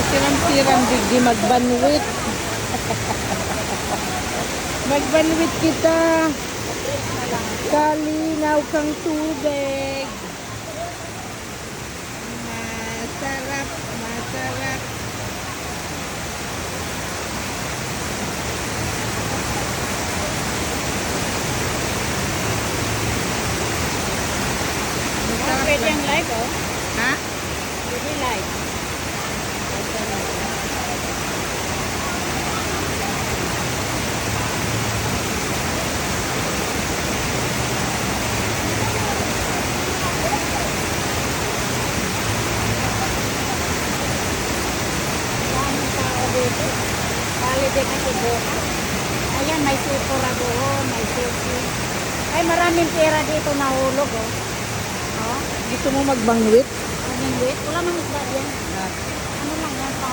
Siram-siram digdi magbanwit. Magbanwit kita. Kalinaw kang tubig. Masarap, masarap. Pwede yung live, oh. Ha? Pwede live. Daming tao dito. Holiday kasi bukas. Ayan, may supura doon, may sushi. Ay, maraming pera dito nahulog, oh. Oh, Gusto mo magbanwit? anong wait? Wala mang isda yan.